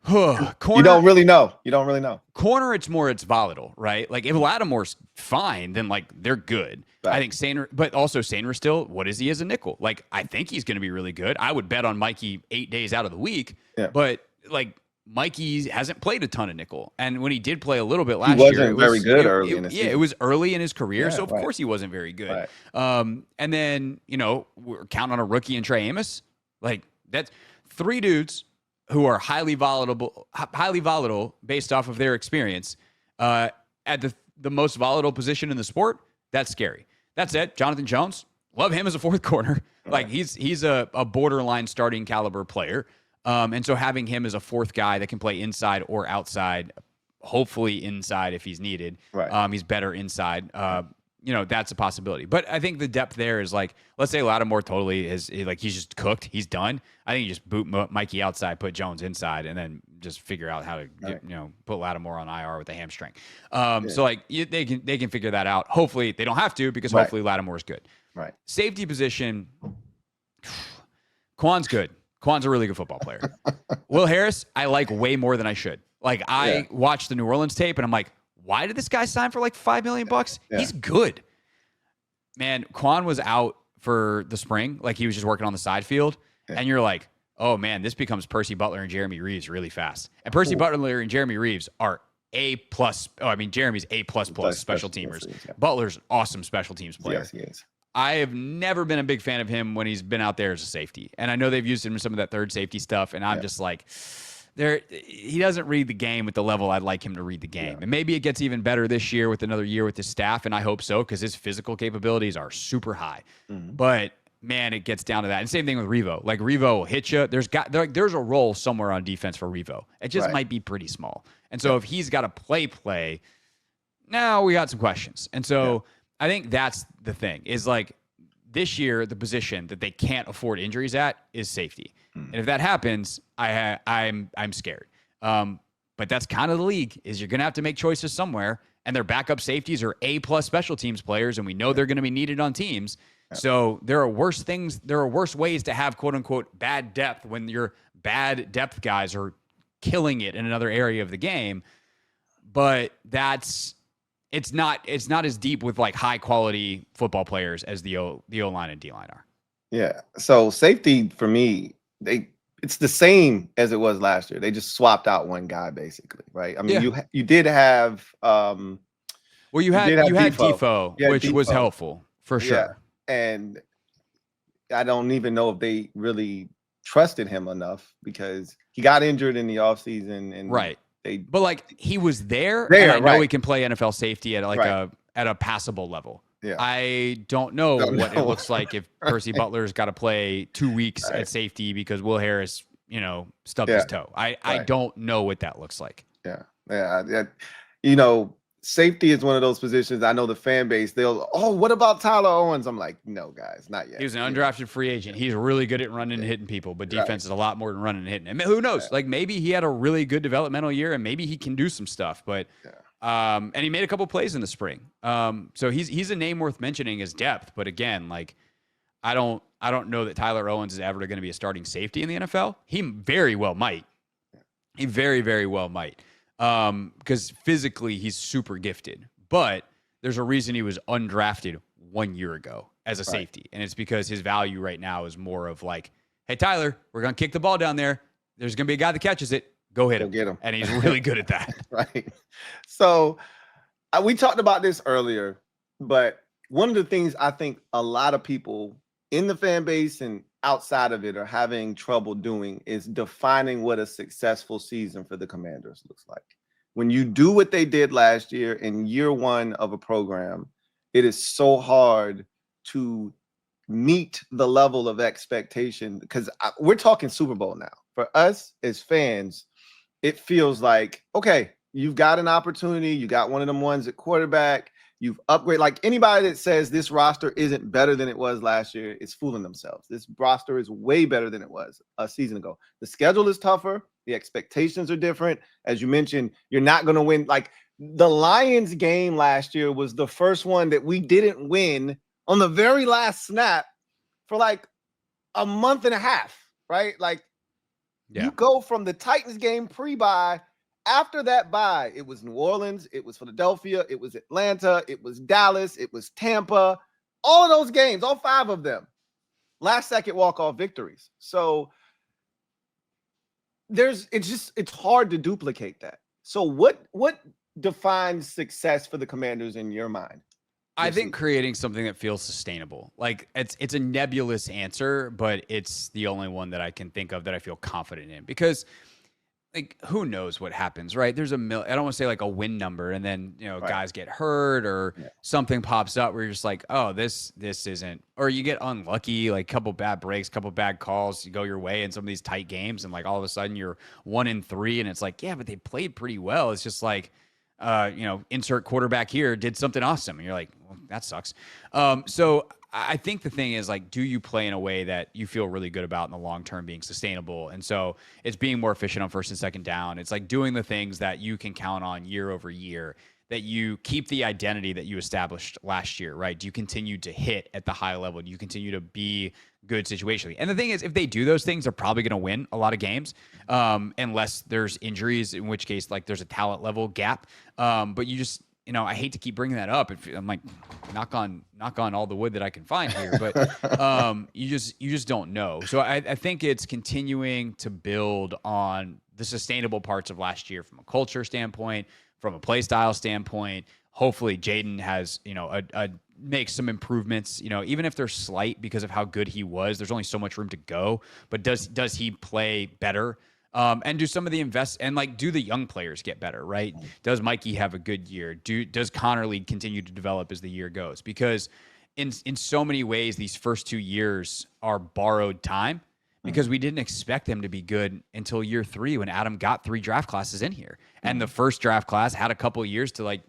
Corner, you don't really know. You don't really know. Corner, it's volatile, right? Like if Lattimore's fine, then like they're good. Right. I think Sainer, but also Sainer still, what is he as a nickel? Like I think he's going to be really good. I would bet on Mikey 8 days out of the week, but like Mikey hasn't played a ton of nickel, and when he did play a little bit last year, it was very good early in the season. Yeah, it was early in his career, so of course he wasn't very good. Right. And then we're counting on a rookie and Trey Amos. Like that's 3 dudes who are highly volatile based off of their experience at the most volatile position in the sport. That's scary. That said, Jonathan Jones, love him as a 4th corner. Like he's a borderline starting caliber player. And so having him as a 4th guy that can play inside or outside, hopefully inside if he's needed. Right. He's better inside. That's a possibility. But I think the depth there is like, let's say Lattimore totally is like he's just cooked. He's done. I think you just boot Mikey outside, put Jones inside, and then just figure out how to put Lattimore on IR with a hamstring. So like they can figure that out. Hopefully they don't have to because hopefully Lattimore is good. Right. Safety position. Quan's good. Quan's a really good football player. Will Harris, I like way more than I should. Like I watched the New Orleans tape and I'm like, why did this guy sign for like $5 million? Yeah. He's good. Man, Quan was out for the spring. Like he was just working on the side field. Yeah. And you're like, oh man, this becomes Percy Butler and Jeremy Reeves really fast. And Percy Butler and Jeremy Reeves are A+. Jeremy's A++ special teamers. Yeah. Butler's awesome special teams player. Yes, he is. I have never been a big fan of him when he's been out there as a safety. And I know they've used him in some of that third safety stuff. And I'm just like, he doesn't read the game with the level I'd like him to read the game. Yeah. And maybe it gets even better this year with another year with his staff. And I hope so, because his physical capabilities are super high. Mm-hmm. But man, it gets down to that. And same thing with Revo. Like Revo will hit you. There's a role somewhere on defense for Revo. It just might be pretty small. And so if he's got to play, now we got some questions. And so I think that's the thing is like this year, the position that they can't afford injuries at is safety. And if that happens, I'm scared. But that's kind of the league is you're going to have to make choices somewhere. And their backup safeties are A+ special teams players. And we know they're going to be needed on teams. So there are worse things. There are worse ways to have quote unquote bad depth when your bad depth guys are killing it in another area of the game. But it's not as deep with like high quality football players as the O-line and D-line are. Yeah. So safety for me, it's the same as it was last year. They just swapped out one guy basically, right? I mean, you did have you had Defoe, which was helpful for sure. Yeah. And I don't even know if they really trusted him enough because he got injured in the offseason and but like he was there and I know he can play NFL safety at like at a passable level. Yeah. I don't know what it looks like if Percy Butler's got to play 2 weeks at safety because Will Harris, stubbed his toe. I don't know what that looks like. Yeah. Safety is one of those positions. I know the fan base, what about Tyler Owens? I'm like, no, guys, not yet. He was an undrafted free agent. He's really good at running and hitting people, but defense is a lot more than running and hitting. And who knows? Like maybe he had a really good developmental year and maybe he can do some stuff. But and he made a couple plays in the spring. So he's a name worth mentioning as depth. But again, like I don't know that Tyler Owens is ever going to be a starting safety in the NFL. He very well might. He very, very well might. Because physically he's super gifted, but there's a reason he was undrafted 1 year ago as a safety. And it's because his value right now is more of like, hey, Tyler, we're going to kick the ball down there. There's going to be a guy that catches it. Go hit him. Get him. And he's really good at that. Right. So we talked about this earlier, but one of the things I think a lot of people in the fan base and outside of it are having trouble doing is defining what a successful season for the Commanders looks like. When you do what they did last year in year one of a program, it is so hard to meet the level of expectation because we're talking Super Bowl now. For us as fans, it feels like, okay, you've got an opportunity. You got one of them ones at quarterback. You've upgraded. Like anybody that says this roster isn't better than it was last year is fooling themselves. This roster is way better than it was a season ago. The schedule is tougher. The expectations are different. As you mentioned, you're not going to win. Like the Lions game last year was the first one that we didn't win on the very last snap for like a month and a half. right? Like Yeah. you go from the Titans game pre-bye. After that bye, it was New Orleans, it was Philadelphia, it was Atlanta, it was Dallas, it was Tampa. All of those games, all 5 of them, last second walk-off victories. So it's hard to duplicate that. So what defines success for the Commanders in your mind? I think creating something that feels sustainable. Like it's a nebulous answer, but it's the only one that I can think of that I feel confident in, because like who knows what happens, right? There's I don't want to say like a win number, and then guys get hurt or something pops up where you're just like, oh, this isn't, or you get unlucky, like couple bad breaks, couple bad calls, you go your way in some of these tight games, and like all of a sudden you're 1-3, and it's like, yeah, but they played pretty well. It's just like, insert quarterback here did something awesome, and you're like, well, that sucks. So I think the thing is, like, do you play in a way that you feel really good about in the long term, being sustainable? And so it's being more efficient on first and second down. It's like doing the things that you can count on year over year, that you keep the identity that you established last year, right? Do you continue to hit at the high level? Do you continue to be good situationally? And the thing is, if they do those things, they're probably going to win a lot of games, unless there's injuries, in which case, like, there's a talent level gap. But you just, I hate to keep bringing that up. I'm like, knock on all the wood that I can find here, but you just don't know. So I think it's continuing to build on the sustainable parts of last year from a culture standpoint, from a play style standpoint. Hopefully Jayden has, makes some improvements, even if they're slight because of how good he was. There's only so much room to go, but does he play better? And do some of the do the young players get better, right? Does Mikey have a good year? Does Connerly continue to develop as the year goes? Because in so many ways, these first 2 years are borrowed time, because we didn't expect them to be good until year 3 when Adam got 3 draft classes in here. And the first draft class had a couple of years to like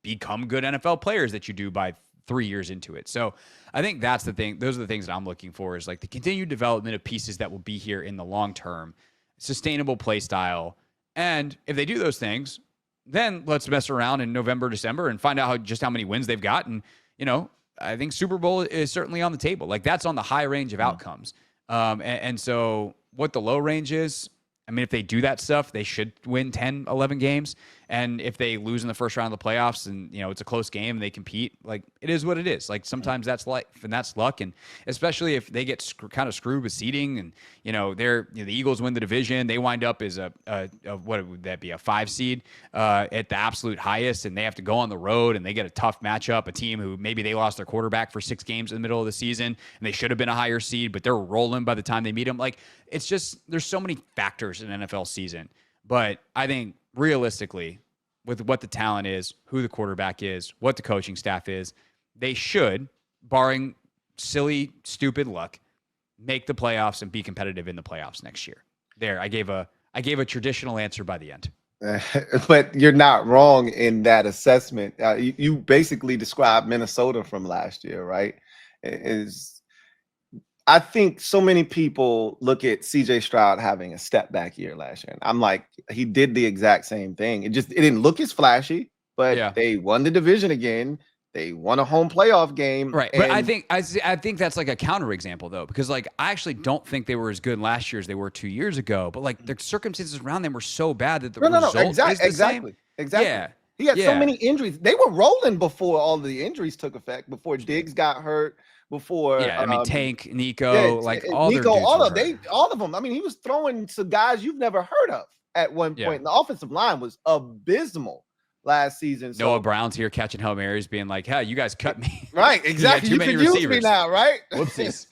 become good NFL players that you do by 3 years into it. So I think that's the thing. Those are the things that I'm looking for, is like the continued development of pieces that will be here in the long term, sustainable play style. And if they do those things, then let's mess around in November, December and find out just how many wins they've gotten. I think Super Bowl is certainly on the table. Like, that's on the high range of outcomes. And so what the low range is, I mean, if they do that stuff, they should win 10, 11 games. And if they lose in the first round of the playoffs and, it's a close game and they compete, like, it is what it is. Like, sometimes that's life and that's luck. And especially if they get kind of screwed with seeding and, the Eagles win the division, they wind up as a what would that be, a 5 seed at the absolute highest, and they have to go on the road and they get a tough matchup, a team who maybe they lost their quarterback for 6 games in the middle of the season and they should have been a higher seed, but they're rolling by the time they meet them. Like, it's just, there's so many factors in an NFL season. But I think realistically, with what the talent is, who the quarterback is, what the coaching staff is, they should, barring silly, stupid luck, make the playoffs and be competitive in the playoffs next year. There, I gave a traditional answer by the end. But you're not wrong in that assessment. You basically described Minnesota from last year, right? I think so many people look at CJ Stroud having a step back year last year. And I'm like, he did the exact same thing. It didn't look as flashy, but they won the division again. They won a home playoff game. Right. But I think that's like a counterexample, though, because like I actually don't think they were as good last year as they were 2 years ago. But like the circumstances around them were so bad that the result is the exactly. same. Exactly. Yeah. He had so many injuries. They were rolling before all of the injuries took effect, before Diggs got hurt. Before, I mean, Tank, Nico, like all Nico, their dudes all of them. I mean, he was throwing to guys you've never heard of at one point. And the offensive line was abysmal last season. Noah Brown's here catching Hail Marys, being like, "Hey, you guys cut me." Right, exactly. You can use me now, right? Whoopsies.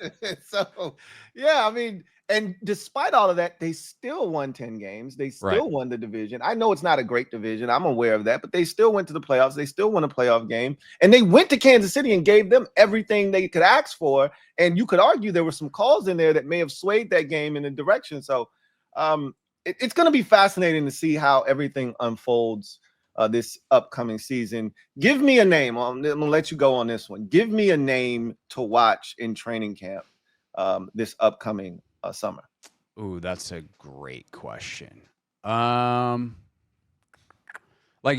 So, I mean, and despite all of that, they still won 10 games. They still won the division. I know it's not a great division. I'm aware of that, but they still went to the playoffs. They still won a playoff game. And they went to Kansas City and gave them everything they could ask for. And you could argue there were some calls in there that may have swayed that game in a direction. So it's going to be fascinating to see how everything unfolds this upcoming season. Give me a name. I'm going to let you go on this one. Give me a name to watch in training camp this upcoming summer. Ooh, that's a great question. Like,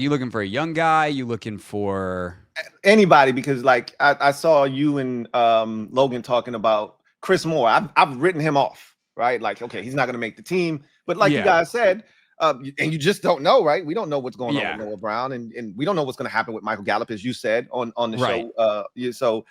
you looking for a young guy? You looking for anybody? Because like I saw you and Logan talking about Chris Moore. I've written him off. right? Like, okay, he's not going to make the team. But like you guys said, and you just don't know, right? We don't know what's going on with Noah Brown, and we don't know what's going to happen with Michael Gallup, as you said on the show. So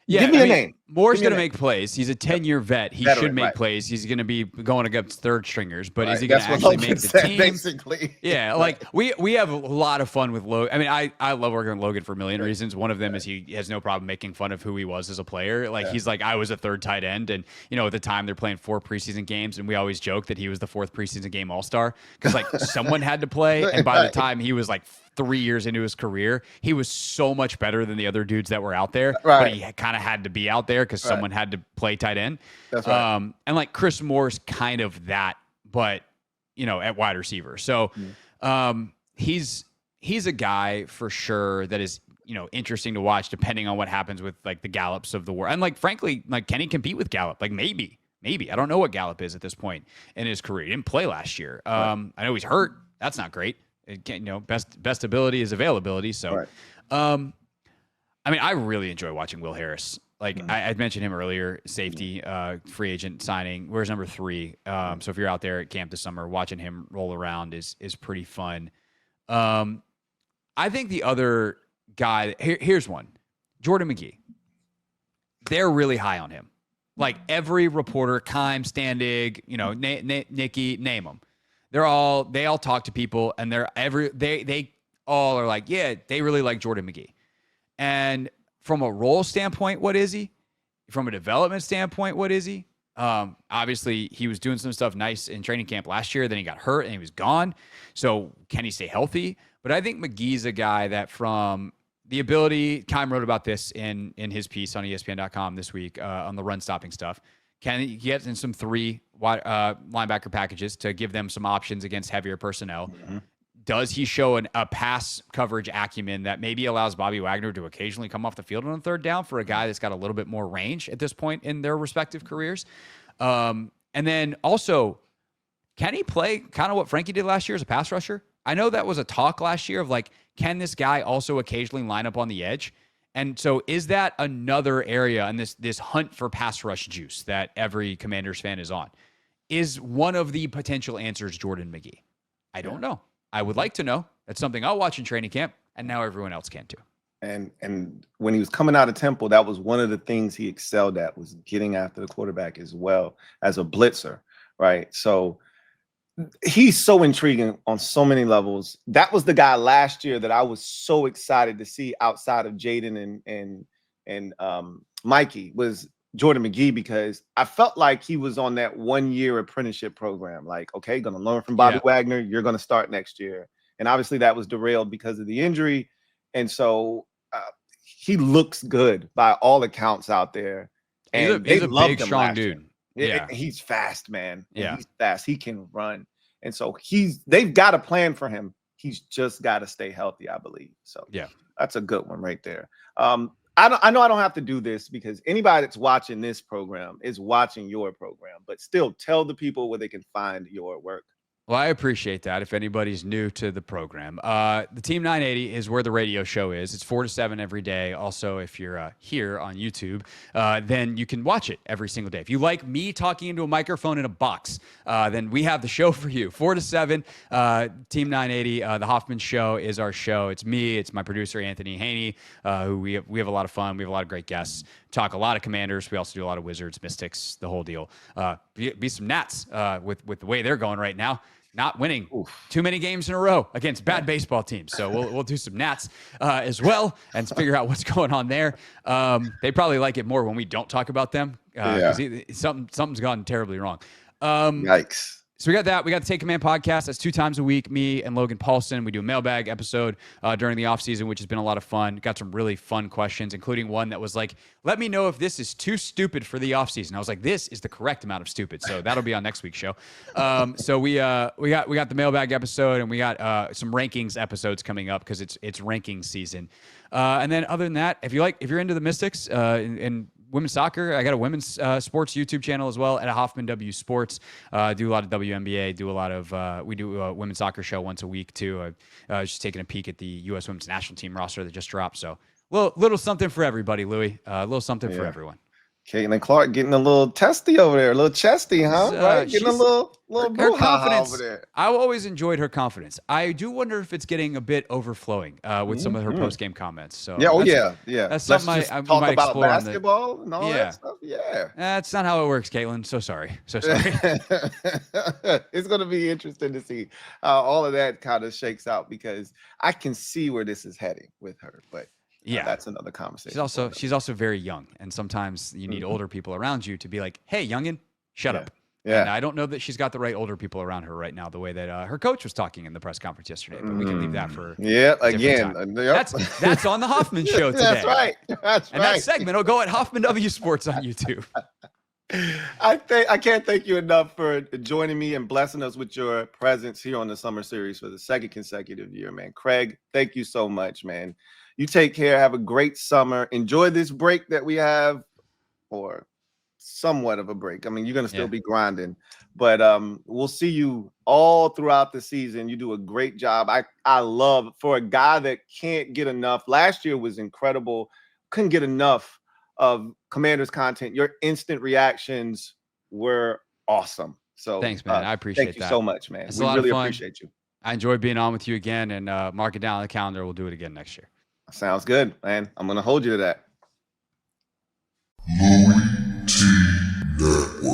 give me a name. Moore's going to make plays. He's a 10-year vet. He should make plays. He's going to be going against third stringers, but is he going to actually make the team? Basically. Yeah, like we have a lot of fun with Logan. I mean, I love working with Logan for a million reasons. One of them is he has no problem making fun of who he was as a player. Like he's like, I was a third tight end, and at the time they're playing 4 preseason games, and we always joke that he was the 4th preseason game all-star because like someone had to play, and by the time he was like 3 years into his career, he was so much better than the other dudes that were out there. But he kind of had to be out there because someone had to play tight end. That's right. And like Chris Moore's kind of that, but at wide receiver. So he's a guy for sure that is interesting to watch depending on what happens with like the Gallups of the world. And like frankly, like can he compete with Gallup? Like maybe. I don't know what Gallup is at this point in his career. He didn't play last year. I know he's hurt. That's not great. Best ability is availability. So, I mean, I really enjoy watching Will Harris. Like I mentioned him earlier, safety, free agent signing. Where's number 3? So if you're out there at camp this summer, watching him roll around is pretty fun. I think the other guy here's one, Jordan McGee. They're really high on him. Like every reporter, Kime, Standig, Nikki, name them. They all talk to people, and they all are like, yeah, they really like Jordan McGee. And from a role standpoint, what is he? From a development standpoint, what is he? Obviously, he was doing some stuff nice in training camp last year. Then he got hurt and he was gone. So can he stay healthy? But I think McGee's a guy that from the ability, Kime wrote about this in his piece on ESPN.com this week on the run stopping stuff. Can he get in some 3 linebacker packages to give them some options against heavier personnel? Mm-hmm. Does he show a pass coverage acumen that maybe allows Bobby Wagner to occasionally come off the field on a third down for a guy that's got a little bit more range at this point in their respective careers? And then also, can he play kind of what Frankie did last year as a pass rusher? I know that was a talk last year of like, can this guy also occasionally line up on the edge? And so is that another area in this hunt for pass rush juice that every Commanders fan is on? Is one of the potential answers Jordan McGee? I don't know. I would like to know. That's something I'll watch in training camp, and now everyone else can too. And when he was coming out of Temple, that was one of the things he excelled at, was getting after the quarterback as well as a blitzer, right? So he's so intriguing on so many levels. That was the guy last year that I was so excited to see outside of Jayden and Mikey, was Jordan McGee, because I felt like he was on that 1-year apprenticeship program. Like, okay, going to learn from Bobby Wagner. You're going to start next year. And obviously that was derailed because of the injury. And so he looks good by all accounts out there. And he's a big, strong dude. Yeah, he's fast, man. Yeah, he's fast. He can run, and so they've got a plan for him. He's just got to stay healthy, I believe. So yeah, that's a good one right there. I know I don't have to do this because anybody that's watching this program is watching your program, but still tell the people where they can find your work. Well, I appreciate that. If anybody's new to the program, the Team 980 is where the radio show is. It's 4 to 7 every day. Also, if you're here on YouTube, then you can watch it every single day. If you like me talking into a microphone in a box, then we have the show for you. 4 to 7, Team 980. The Hoffman Show is our show. It's me. It's my producer, Anthony Haney, who we have a lot of fun. We have a lot of great guests. Talk a lot of Commanders. We also do a lot of Wizards, Mystics, the whole deal. Be some Nats with the way they're going right now. Not winning too many games in a row against bad baseball teams. So we'll do some Nats as well and figure out what's going on there. They probably like it more when we don't talk about them because something's gone terribly wrong. Yikes. So we got that. We got the Take Command podcast. That's 2 times a week. Me and Logan Paulson. We do a mailbag episode during the offseason, which has been a lot of fun. Got some really fun questions, including one that was like, let me know if this is too stupid for the offseason. I was like, this is the correct amount of stupid. So that'll be on next week's show. So we got the mailbag episode, and we got some rankings episodes coming up because it's ranking season. And then other than that, if you're into the Mystics and women's soccer, I got a women's sports YouTube channel as well at Hoffman W Sports. Do a lot of WNBA. Do a lot of we do a women's soccer show once a week too. Just taking a peek at the U.S. Women's National Team roster that just dropped. So little something for everybody, Louie. A little something for everyone. Caitlin Clark getting a little testy over there, a little chesty, huh? Right? Getting a little her brouhaha over confidence. there. I always enjoyed her confidence. I do wonder if it's getting a bit overflowing with some of her post game comments. So yeah, that's Let's something just we talk might about explore basketball and all yeah. that stuff. Yeah, that's not how it works, Caitlin. So sorry. It's going to be interesting to see how all of that kind of shakes out, because I can see where this is heading with her, but. Yeah, that's another conversation. She's also very young, and sometimes you need older people around you to be like, "Hey, youngin, shut up." Yeah. And I don't know that she's got the right older people around her right now, the way that her coach was talking in the press conference yesterday. But we can leave that for again. That's on the Hoffman show today. That's right. And that segment will go at Hoffman W Sports on YouTube. I can't thank you enough for joining me and blessing us with your presence here on the Summer Series for the second consecutive year, man. Craig, thank you so much, man. You take care. Have a great summer. Enjoy this break that we have, or somewhat of a break. I mean, you're going to still be grinding, but we'll see you all throughout the season. You do a great job. I love, for a guy that can't get enough. Last year was incredible. Couldn't get enough of Commanders content. Your instant reactions were awesome. So thanks, man. I appreciate that. Thank you so much, man. We really appreciate you. I enjoyed being on with you again, and mark it down on the calendar. We'll do it again next year. Sounds good, man. I'm going to hold you to that. LouieTeeNetwork.